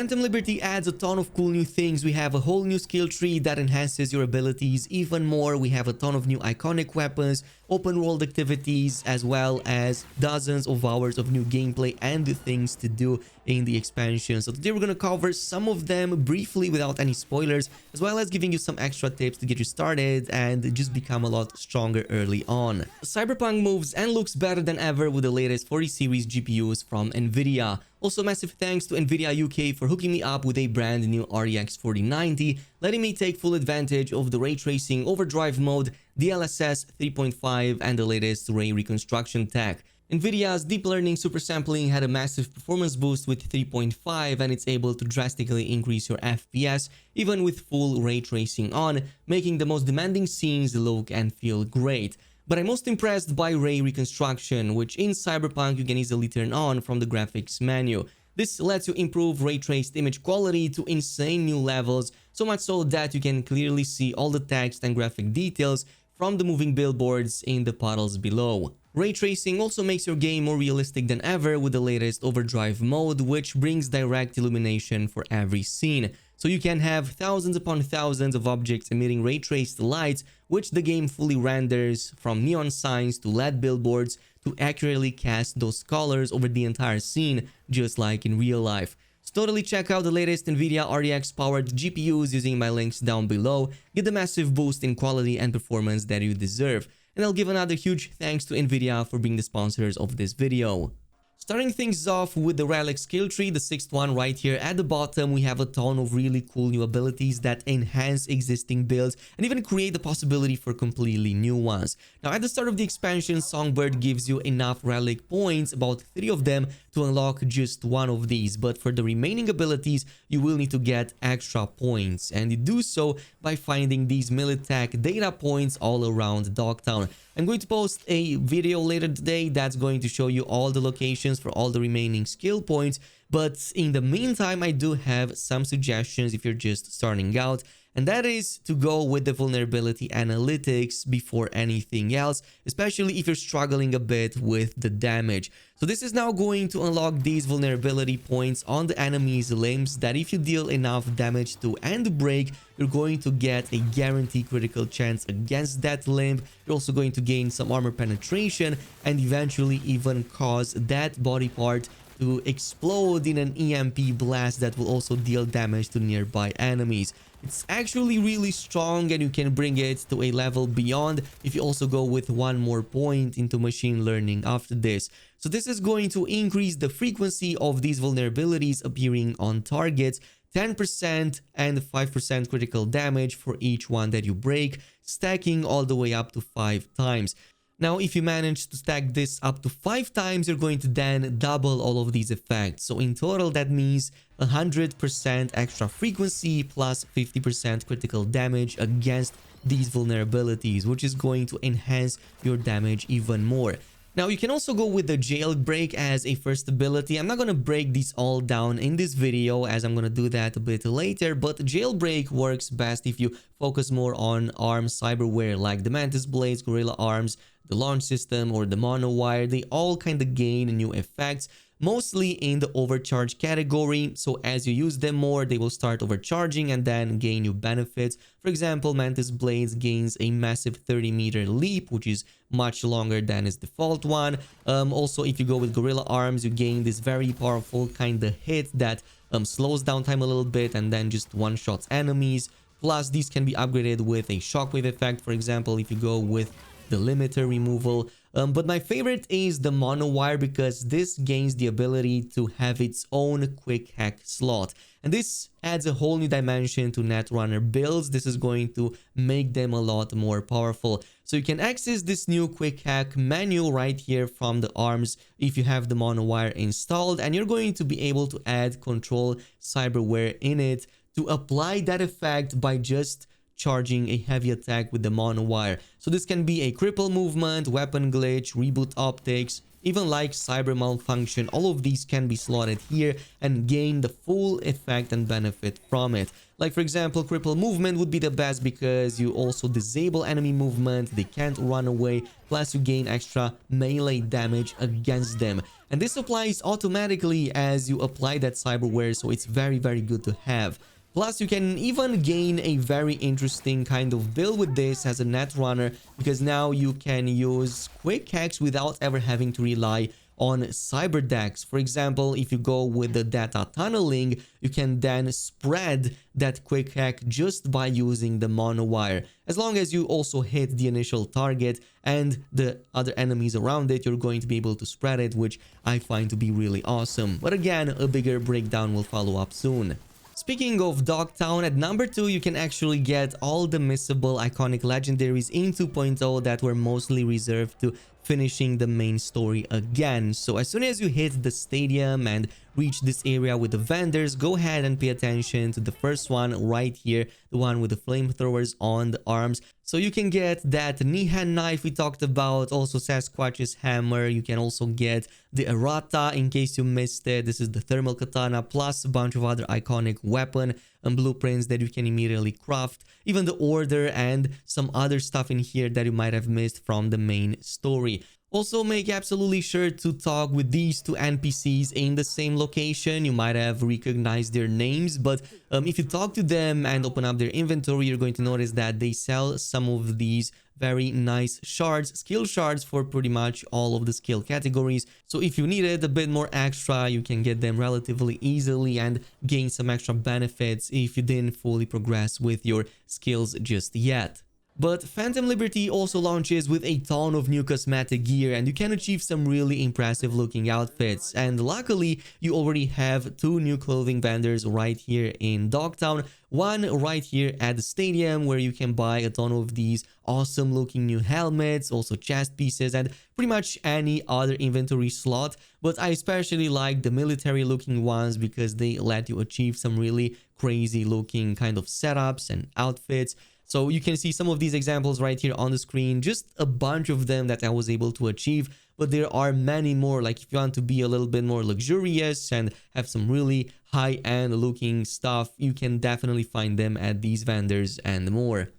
Phantom Liberty adds a ton of cool new things. We have a whole new skill tree that enhances your abilities even more. We have a ton of new iconic weapons, open world activities, as well as dozens of hours of new gameplay and the things to do in the expansion. So today we're going to cover some of them briefly without any spoilers, as well as giving you some extra tips to get you started and just become a lot stronger early on. Cyberpunk moves and looks better than ever with the latest 40 series GPUs from Nvidia. Also, massive thanks to Nvidia UK for hooking me up with a brand new RTX 4090, letting me take full advantage of the ray tracing overdrive mode, DLSS 3.5, and the latest ray reconstruction tech. Nvidia's deep learning super sampling had a massive performance boost with 3.5, and it's able to drastically increase your FPS even with full ray tracing on, making the most demanding scenes look and feel great. But I'm most impressed by ray reconstruction, which in Cyberpunk you can easily turn on from the graphics menu. This lets you improve ray traced image quality to insane new levels, so much so that you can clearly see all the text and graphic details from the moving billboards in the puddles below. Ray tracing also makes your game more realistic than ever with the latest Overdrive mode, which brings direct illumination for every scene. So you can have thousands upon thousands of objects emitting ray traced lights, which the game fully renders, from neon signs to LED billboards, to accurately cast those colors over the entire scene, just like in real life. So totally check out the latest Nvidia RTX powered GPUs using my links down below. Get the massive boost in quality and performance that you deserve. And I'll give another huge thanks to Nvidia for being the sponsors of this video. Starting things off with the Relic skill tree, the sixth one right here at the bottom, we have a ton of really cool new abilities that enhance existing builds and even create the possibility for completely new ones. Now, at the start of the expansion, Songbird gives you enough Relic points, about 3 of them, to unlock just one of these. But for the remaining abilities, you will need to get extra points, and you do so by finding these Militech data points all around Dogtown. I'm going to post a video later today that's going to show you all the locations for all the remaining skill points, but in the meantime I do have some suggestions if you're just starting out, and that is to go with the vulnerability analytics before anything else, especially if you're struggling a bit with the damage. So this is now going to unlock these vulnerability points on the enemy's limbs that if you deal enough damage to and break, you're going to get a guaranteed critical chance against that limb. You're also going to gain some armor penetration and eventually even cause that body part to explode in an EMP blast that will also deal damage to nearby enemies. It's actually really strong, and you can bring it to a level beyond if you also go with one more point into machine learning after this. So this is going to increase the frequency of these vulnerabilities appearing on targets, 10% and 5% critical damage for each one that you break, stacking all the way up to 5 times. Now, if you manage to stack this up to 5 times, you're going to then double all of these effects. So in total, that means 100% extra frequency plus 50% critical damage against these vulnerabilities, which is going to enhance your damage even more. Now, you can also go with the Jailbreak as a first ability. I'm not going to break these all down in this video, as I'm going to do that a bit later, but Jailbreak works best if you focus more on ARM cyberware like the Mantis Blades, Gorilla Arms, the launch system, or the Monowire. They all kind of gain new effects, mostly in the overcharge category. So as you use them more, they will start overcharging and then gain new benefits. For example, Mantis Blades gains a massive 30-meter leap, which is much longer than its default one. Also, if you go with Gorilla Arms, you gain this very powerful kind of hit that slows down time a little bit and then just one-shots enemies. Plus, these can be upgraded with a shockwave effect, for example, if you go with the limiter removal. But my favorite is the Monowire, because this gains the ability to have its own quick hack slot, and this adds a whole new dimension to Netrunner builds. This is going to make them a lot more powerful. So you can access this new quick hack menu right here from the arms if you have the Monowire installed, and you're going to be able to add control cyberware in it to apply that effect by just charging a heavy attack with the Monowire. So this can be a cripple movement, weapon glitch, reboot optics, even like cyber malfunction. All of these can be slotted here and gain the full effect and benefit from it. Like for example, cripple movement would be the best because you also disable enemy movement, they can't run away, plus you gain extra melee damage against them. And this applies automatically as you apply that cyberware, so it's very good to have. Plus, you can even gain a very interesting kind of build with this as a net runner, because now you can use quick hacks without ever having to rely on cyber decks. For example, if you go with the data tunneling, you can then spread that quick hack just by using the monowire. As long as you also hit the initial target and the other enemies around it, you're going to be able to spread it, which I find to be really awesome. But again, a bigger breakdown will follow up soon. Speaking of Dogtown, at number 2, you can actually get all the missable iconic legendaries in 2.0 that were mostly reserved to finishing the main story again. So as soon as you hit the stadium and reach this area with the vendors, go ahead and pay attention to the first one right here, the one with the flamethrowers on the arms. So you can get that Nihan knife we talked about, also Sasquatch's hammer. You can also get the errata in case you missed it. This is the thermal katana, plus a bunch of other iconic weapon and blueprints that you can immediately craft, even the order and some other stuff in here that you might have missed from the main story. Also, make absolutely sure to talk with these two NPCs in the same location. You might have recognized their names, but if you talk to them and open up their inventory, you're going to notice that they sell some of these very nice shards, skill shards for pretty much all of the skill categories. So if you needed a bit more extra, you can get them relatively easily and gain some extra benefits if you didn't fully progress with your skills just yet. But Phantom Liberty also launches with a ton of new cosmetic gear, and you can achieve some really impressive looking outfits. And luckily, you already have 2 new clothing vendors right here in Dogtown. One right here at the stadium, where you can buy a ton of these awesome looking new helmets, also chest pieces, and pretty much any other inventory slot. But I especially like the military looking ones because they let you achieve some really crazy looking kind of setups and outfits. So you can see some of these examples right here on the screen, just a bunch of them that I was able to achieve, but there are many more. Like if you want to be a little bit more luxurious and have some really high-end looking stuff, you can definitely find them at these vendors and more.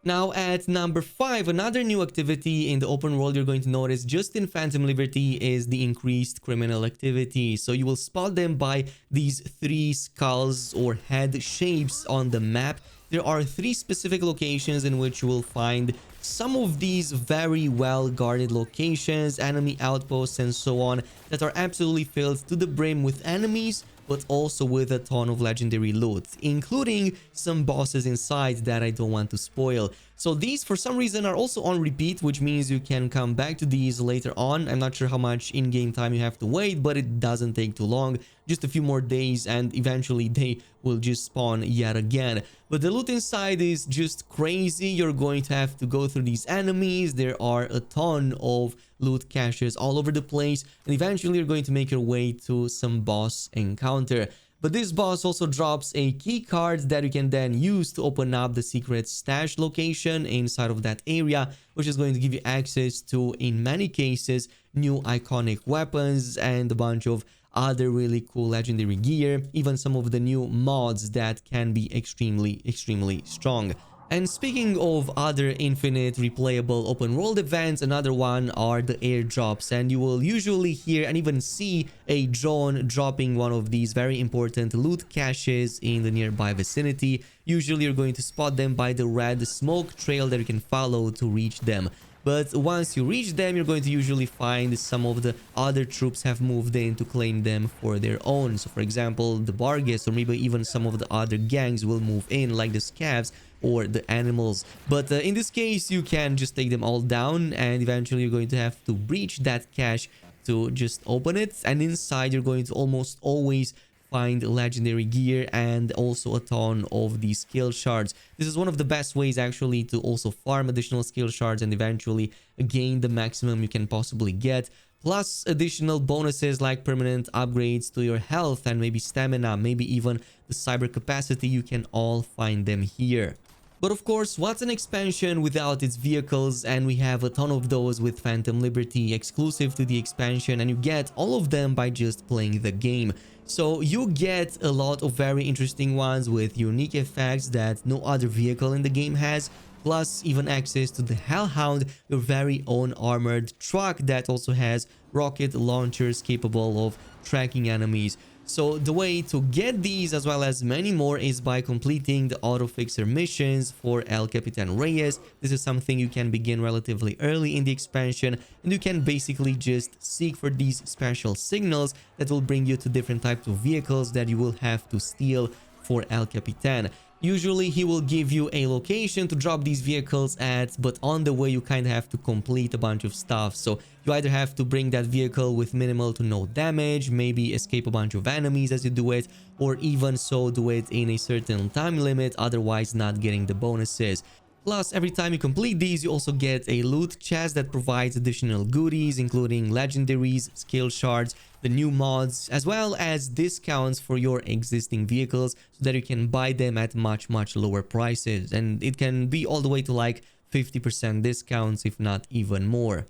Now at number 5, another new activity in the open world you're going to notice just in Phantom Liberty is the increased criminal activity. So you will spot them by these 3 skulls or head shapes on the map. There are 3 specific locations in which you will find some of these very well guarded locations, enemy outposts and so on, that are absolutely filled to the brim with enemies, but also with a ton of legendary loot, including some bosses inside that I don't want to spoil. So these for some reason are also on repeat, which means you can come back to these later on. I'm not sure how much in-game time you have to wait, but it doesn't take too long. Just a few more days and eventually they will just spawn yet again. But the loot inside is just crazy. You're going to have to go through these enemies. There are a ton of loot caches all over the place, and eventually you're going to make your way to some boss encounter. But this boss also drops a key card that you can then use to open up the secret stash location inside of that area, which is going to give you access to, in many cases, new iconic weapons and a bunch of other really cool legendary gear, even some of the new mods that can be extremely strong. And speaking of other infinite replayable open world events, another one are the airdrops, and you will usually hear and even see a drone dropping one of these very important loot caches in the nearby vicinity. Usually you're going to spot them by the red smoke trail that you can follow to reach them. But once you reach them, you're going to usually find some of the other troops have moved in to claim them for their own. So for example, the Barghest or maybe even some of the other gangs will move in, like the Scavs or the animals. But in this case, you can just take them all down, and eventually you're going to have to breach that cache to just open it. And inside, you're going to almost always find legendary gear and also a ton of these skill shards. This is one of the best ways actually to also farm additional skill shards and eventually gain the maximum you can possibly get, plus additional bonuses like permanent upgrades to your health and maybe stamina, maybe even the cyber capacity. You can all find them here. But of course, what's an expansion without its vehicles? And we have a ton of those with Phantom Liberty exclusive to the expansion, and you get all of them by just playing the game. So you get a lot of very interesting ones with unique effects that no other vehicle in the game has, plus even access to the Hellhound, your very own armored truck that also has rocket launchers capable of tracking enemies. So the way to get these as well as many more is by completing the auto fixer missions for El Capitan Reyes. This is something you can begin relatively early in the expansion, and you can basically just seek for these special signals that will bring you to different types of vehicles that you will have to steal for El Capitan. Usually he will give you a location to drop these vehicles at, but on the way you kind of have to complete a bunch of stuff. So you either have to bring that vehicle with minimal to no damage, maybe escape a bunch of enemies as you do it, or even so do it in a certain time limit, otherwise not getting the bonuses. Plus, every time you complete these, you also get a loot chest that provides additional goodies, including legendaries, skill shards, the new mods, as well as discounts for your existing vehicles so that you can buy them at much lower prices. And it can be all the way to like 50% discounts, if not even more.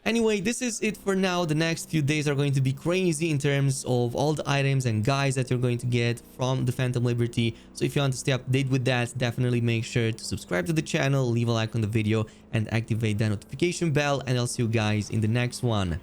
Anyway, this is it for now. The next few days are going to be crazy in terms of all the items and guides that you're going to get from the Phantom Liberty. So if you want to stay updated with that, definitely make sure to subscribe to the channel, leave a like on the video, and activate that notification bell. And I'll see you guys in the next one.